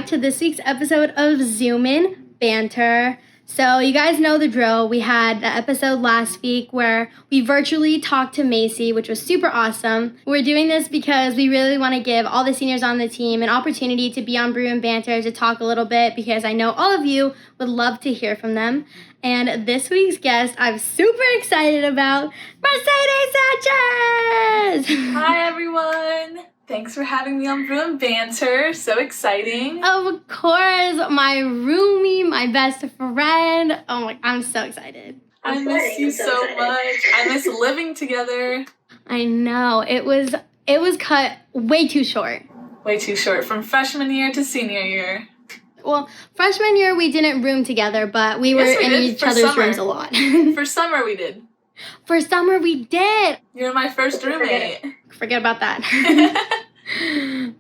back to this week's episode of Zoom In Banter. So you guys know the drill. We had the episode last week where we virtually talked to Macy, which was super awesome. We're doing this because we really want to give all the seniors on the team an opportunity to be on Bruin Banter to talk a little bit because I know all of you would love to hear from them. And this week's guest I'm super excited about, Mercedez Sanchez! Hi everyone! Thanks for having me on Bruin Banter. So exciting. Of course, my roomie, my best friend. Oh my, I'm so excited. I miss you so much. I miss living together. I know. It was cut way too short. Way too short, from freshman year to senior year. Well, freshman year we didn't room together, but we were in each other's rooms a lot. For summer we did. For summer we did. You're my first roommate. Forget about that.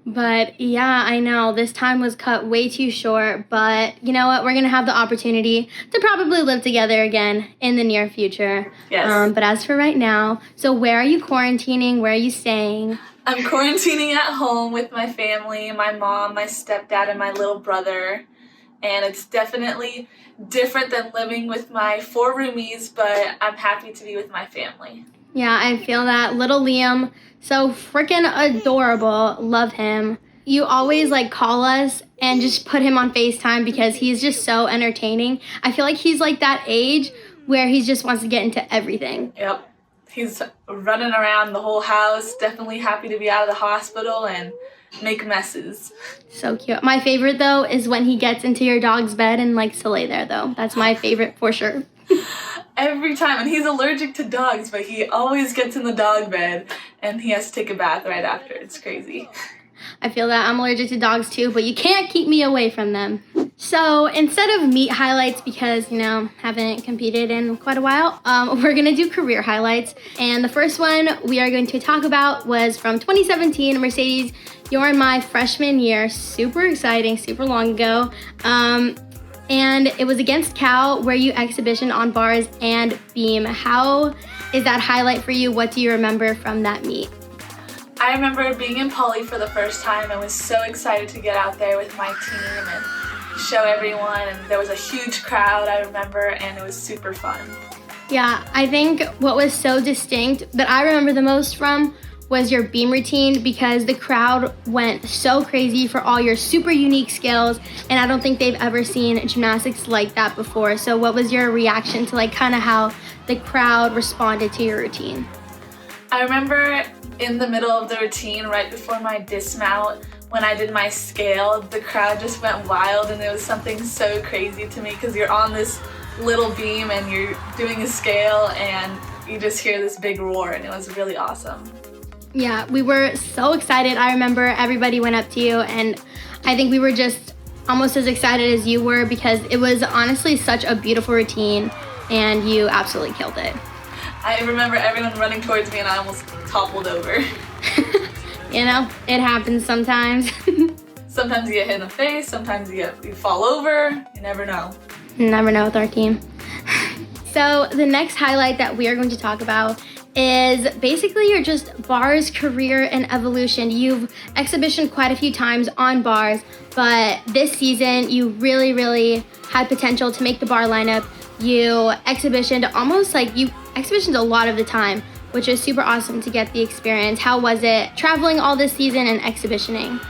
But yeah, I know this time was cut way too short, but you know what? We're going to have the opportunity to probably live together again in the near future. Yes. But as for right now, so where are you quarantining? Where are you staying? I'm quarantining at home with my family, my mom, my stepdad, and my little brother. And it's definitely different than living with my 4 roomies, but I'm happy to be with my family. Yeah, I feel that. Little Liam, so freaking adorable. Love him. You always call us and just put him on FaceTime because he's just so entertaining. I feel like he's like that age where he just wants to get into everything. Yep. He's running around the whole house, definitely happy to be out of the hospital and make messes. So cute. My favorite, though, is when he gets into your dog's bed and likes to lay there, though. That's my favorite for sure. Every time. And he's allergic to dogs, but he always gets in the dog bed and he has to take a bath right after. It's crazy. I feel that. I'm allergic to dogs, too, but you can't keep me away from them. So instead of meet highlights, because, haven't competed in quite a while, we're going to do career highlights. And the first one we are going to talk about was from 2017. Mercedes, you're in my freshman year. Super exciting, super long ago. And it was against Cal, where you exhibitioned on bars and beam. How is that highlight for you? What do you remember from that meet? I remember being in Poly for the first time. I was so excited to get out there with my team and show everyone. And there was a huge crowd, I remember, and it was super fun. Yeah, I think what was so distinct that I remember the most from was your beam routine because the crowd went so crazy for all your super unique skills, and I don't think they've ever seen gymnastics like that before. So what was your reaction to kind of how the crowd responded to your routine? I remember in the middle of the routine, right before my dismount, when I did my scale, the crowd just went wild, and it was something so crazy to me because you're on this little beam and you're doing a scale and you just hear this big roar, and it was really awesome. Yeah, we were so excited. I remember everybody went up to you, and I think we were just almost as excited as you were because it was honestly such a beautiful routine, and you absolutely killed it. I remember everyone running towards me, and I almost toppled over. It happens sometimes. Sometimes you get hit in the face, sometimes you fall over. You never know. Never know with our team. So the next highlight that we are going to talk about is basically your just bars career and evolution. You've exhibitioned quite a few times on bars, but this season you really, really had potential to make the bar lineup. You exhibitioned a lot of the time, which is super awesome to get the experience. How was it traveling all this season and exhibitioning?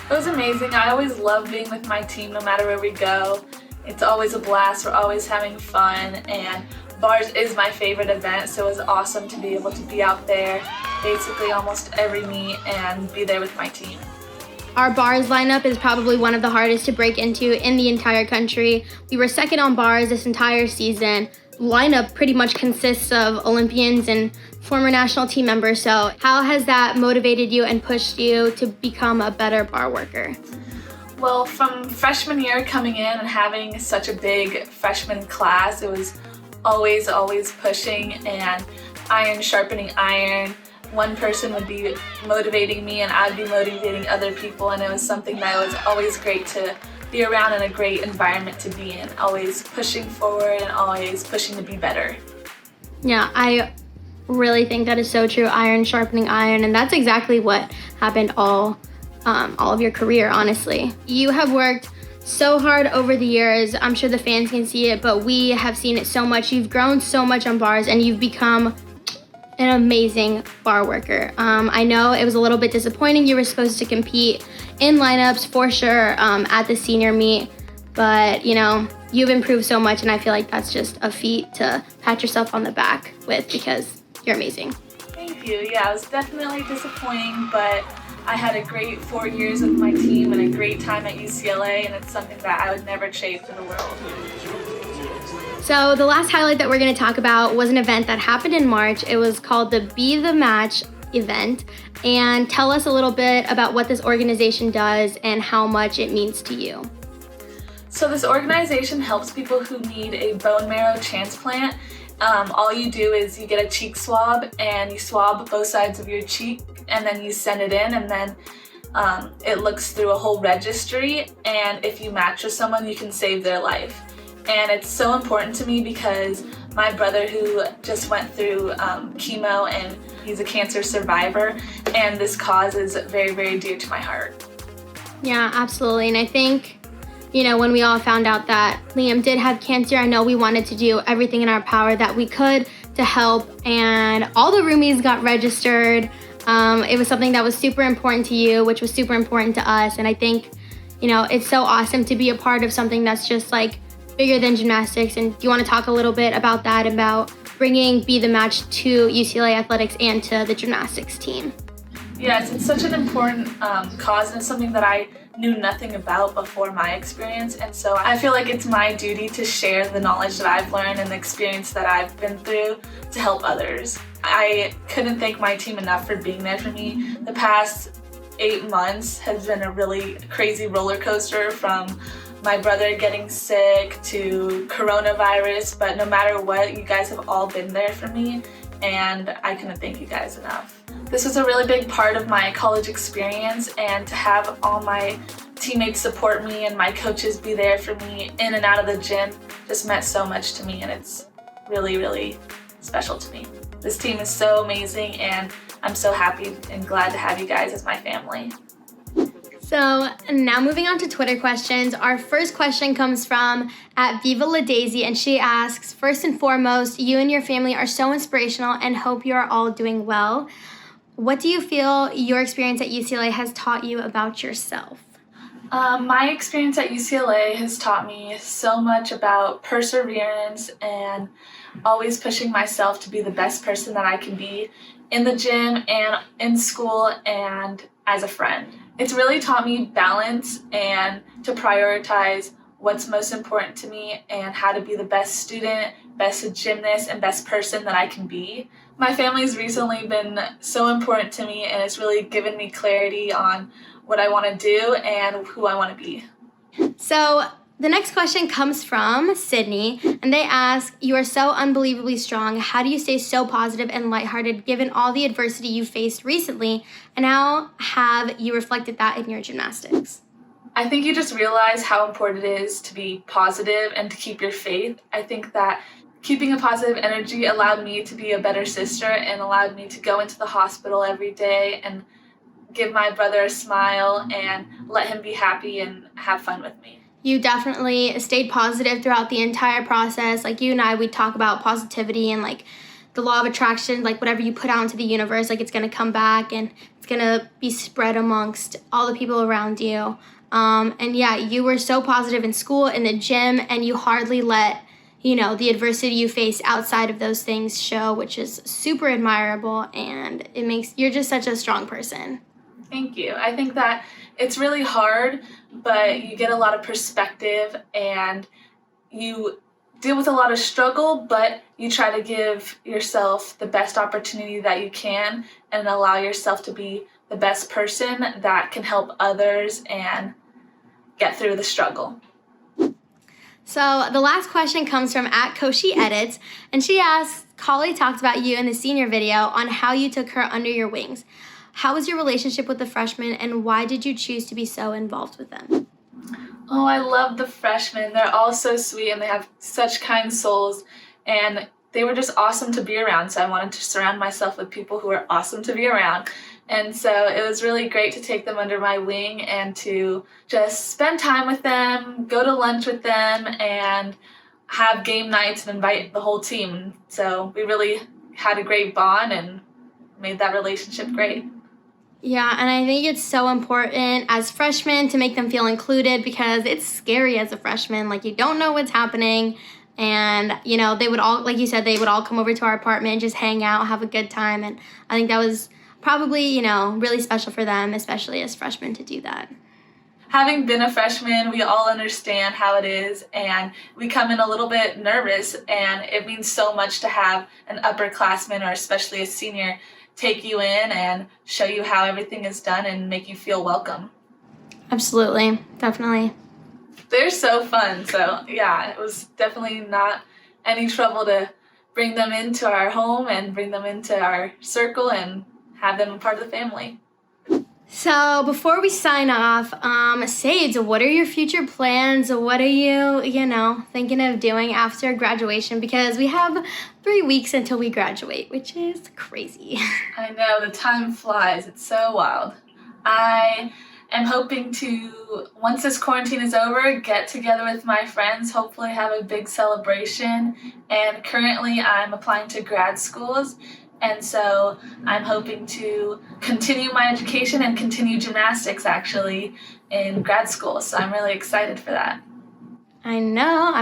It was amazing. I always love being with my team no matter where we go. It's always a blast. We're always having fun, and bars is my favorite event, so it was awesome to be able to be out there basically almost every meet and be there with my team. Our bars lineup is probably one of the hardest to break into in the entire country. We were second on bars this entire season. Lineup pretty much consists of Olympians and former national team members, so how has that motivated you and pushed you to become a better bar worker? Well, from freshman year coming in and having such a big freshman class, it was always pushing and iron sharpening iron. One person would be motivating me and I'd be motivating other people, and it was something that was always great to be around and a great environment to be in. Always pushing forward and always pushing to be better. Yeah, I really think that is so true. Iron sharpening iron, and that's exactly what happened all all of your career, honestly. You have worked so hard over the years. I'm sure the fans can see it, but we have seen it so much. You've grown so much on bars, and you've become an amazing bar worker. I know it was a little bit disappointing. You were supposed to compete in lineups for sure at the senior meet, but you know, you've improved so much, and I feel like that's just a feat to pat yourself on the back with, because you're amazing. Thank you. Yeah, it was definitely disappointing, but I had a great 4 years with my team and a great time at UCLA, and it's something that I would never trade for the world. So the last highlight that we're going to talk about was an event that happened in March. It was called the Be the Match event. And tell us a little bit about what this organization does and how much it means to you. So this organization helps people who need a bone marrow transplant. All you do is you get a cheek swab, and you swab both sides of your cheek, and then you send it in, and then it looks through a whole registry, and if you match with someone, you can save their life. And it's so important to me because my brother, who just went through chemo, and he's a cancer survivor, and this cause is very, very dear to my heart. Yeah, absolutely. And I think, you know, when we all found out that Liam did have cancer, I know we wanted to do everything in our power that we could to help, and all the roomies got registered. It was something that was super important to you, which was super important to us, and I think, you know, it's so awesome to be a part of something that's just like bigger than gymnastics. And do you want to talk a little bit about that, about bringing Be the Match to UCLA athletics and to the gymnastics team? Yes, it's such an important cause, and it's something that I knew nothing about before my experience, and so I feel like it's my duty to share the knowledge that I've learned and the experience that I've been through to help others. I couldn't thank my team enough for being there for me. The past 8 months has been a really crazy roller coaster, from my brother getting sick to coronavirus, but no matter what, you guys have all been there for me, and I couldn't thank you guys enough. This was a really big part of my college experience, and to have all my teammates support me and my coaches be there for me in and out of the gym just meant so much to me, and it's really, really special to me. This team is so amazing, and I'm so happy and glad to have you guys as my family. So now moving on to Twitter questions. Our first question comes from @VivaLaDaisy, and she asks, first and foremost, you and your family are so inspirational and hope you are all doing well. What do you feel your experience at UCLA has taught you about yourself? My experience at UCLA has taught me so much about perseverance and always pushing myself to be the best person that I can be in the gym and in school and as a friend. It's really taught me balance and to prioritize what's most important to me and how to be the best student, best gymnast, and best person that I can be. My family's recently been so important to me, and it's really given me clarity on what I want to do and who I want to be. So the next question comes from Sydney, and they ask, you are so unbelievably strong. How do you stay so positive and lighthearted given all the adversity you faced recently, and how have you reflected that in your gymnastics? I think you just realize how important it is to be positive and to keep your faith. I think that keeping a positive energy allowed me to be a better sister and allowed me to go into the hospital every day and give my brother a smile and let him be happy and have fun with me. You definitely stayed positive throughout the entire process. Like you and I, we talk about positivity and like the law of attraction, like whatever you put out into the universe, like it's going to come back and it's going to be spread amongst all the people around you. And yeah, you were so positive in school, in the gym, and you hardly let, you know, the adversity you face outside of those things show, which is super admirable, and it makes, you're just such a strong person. Thank you. I think that it's really hard, but you get a lot of perspective and you deal with a lot of struggle, but you try to give yourself the best opportunity that you can and allow yourself to be the best person that can help others and get through the struggle. So the last question comes from @KoshiEdits, and she asks, Kali talked about you in the senior video on how you took her under your wings. How was your relationship with the freshmen, and why did you choose to be so involved with them? Oh, I love the freshmen. They're all so sweet and they have such kind souls, and they were just awesome to be around. So I wanted to surround myself with people who are awesome to be around. And so it was really great to take them under my wing and to just spend time with them, go to lunch with them, and have game nights and invite the whole team. So we really had a great bond and made that relationship great. Yeah, and I think it's so important as freshmen to make them feel included, because it's scary as a freshman. Like, you don't know what's happening. And, you know, they would all, like you said, they would all come over to our apartment, just hang out, have a good time. And I think that was probably, you know, really special for them, especially as freshmen, to do that. Having been a freshman, we all understand how it is, and we come in a little bit nervous, and it means so much to have an upperclassman, or especially a senior, take you in and show you how everything is done and make you feel welcome. Absolutely, definitely. They're so fun, so yeah, it was definitely not any trouble to bring them into our home and bring them into our circle and have them a part of the family. So before we sign off, Sage, what are your future plans? What are you, thinking of doing after graduation? Because we have 3 weeks until we graduate, which is crazy. I know, the time flies. It's so wild. I am hoping to, once this quarantine is over, get together with my friends, hopefully have a big celebration. And currently I'm applying to grad schools. And so I'm hoping to continue my education and continue gymnastics, actually, in grad school. So I'm really excited for that. I know.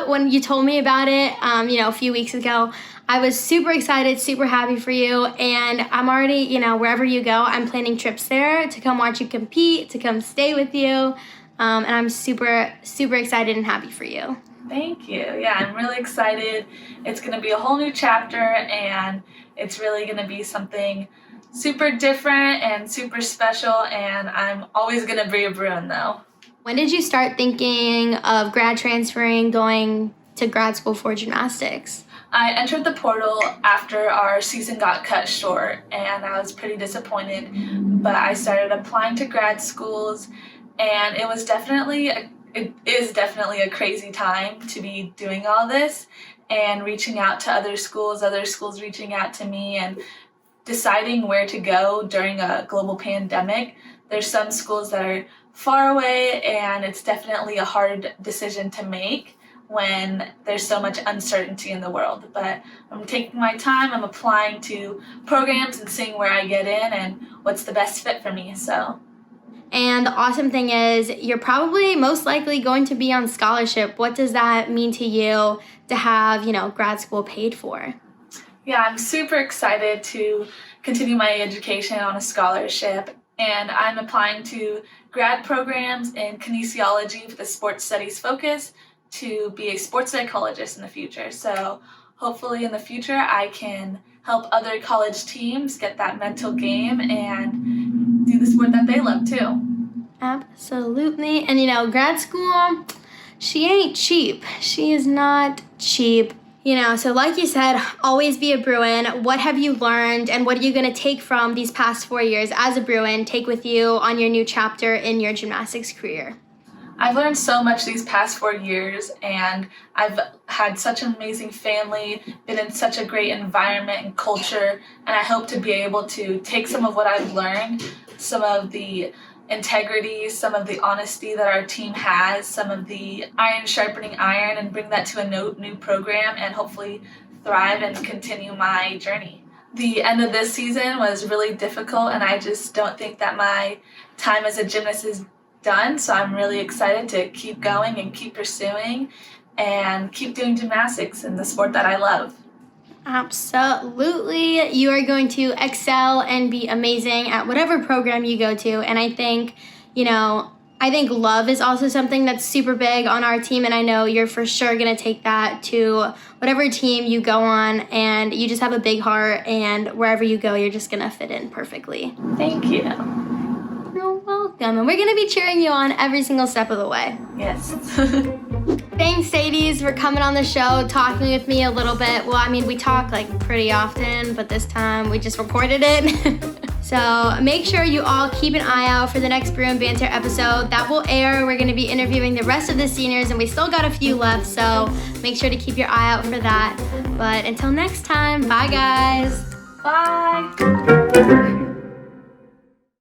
When you told me about it, a few weeks ago, I was super excited, super happy for you. And I'm already, wherever you go, I'm planning trips there to come watch you compete, to come stay with you. And I'm super, super excited and happy for you. Thank you. Yeah, I'm really excited. It's going to be a whole new chapter, and it's really going to be something super different and super special, and I'm always going to be a Bruin, though. When did you start thinking of grad transferring, going to grad school for gymnastics? I entered the portal after our season got cut short, and I was pretty disappointed, but I started applying to grad schools, and it is definitely a crazy time to be doing all this and reaching out to other schools reaching out to me, and deciding where to go during a global pandemic. There's some schools that are far away, and it's definitely a hard decision to make when there's so much uncertainty in the world. But I'm taking my time, I'm applying to programs and seeing where I get in and what's the best fit for me. And the awesome thing is, you're probably most likely going to be on scholarship. What does that mean to you to have, grad school paid for? Yeah, I'm super excited to continue my education on a scholarship, and I'm applying to grad programs in kinesiology with a sports studies focus to be a sports psychologist in the future. So hopefully in the future I can help other college teams get that mental game and do the sport that they love too. Absolutely. And grad school, she ain't cheap. She is not cheap. So like you said, always be a Bruin. What have you learned, and what are you going to take from these past 4 years as a Bruin, take with you on your new chapter in your gymnastics career? I've learned so much these past 4 years, and I've had such an amazing family, been in such a great environment and culture, and I hope to be able to take some of what I've learned, some of the integrity, some of the honesty that our team has, some of the iron sharpening iron, and bring that to a new program and hopefully thrive and continue my journey. The end of this season was really difficult, and I just don't think that my time as a gymnast is done, so I'm really excited to keep going and keep pursuing and keep doing gymnastics in the sport that I love. Absolutely. You are going to excel and be amazing at whatever program you go to. And I think, love is also something that's super big on our team. And I know you're for sure going to take that to whatever team you go on. And you just have a big heart. And wherever you go, you're just going to fit in perfectly. Thank you. You're welcome. And we're going to be cheering you on every single step of the way. Yes. Thanks, Sadie, for coming on the show, talking with me a little bit. Well, we talk pretty often, but this time we just recorded it. So make sure you all keep an eye out for the next Bruin Banter episode. That will air. We're gonna be interviewing the rest of the seniors, and we still got a few left, so make sure to keep your eye out for that. But until next time, bye guys. Bye.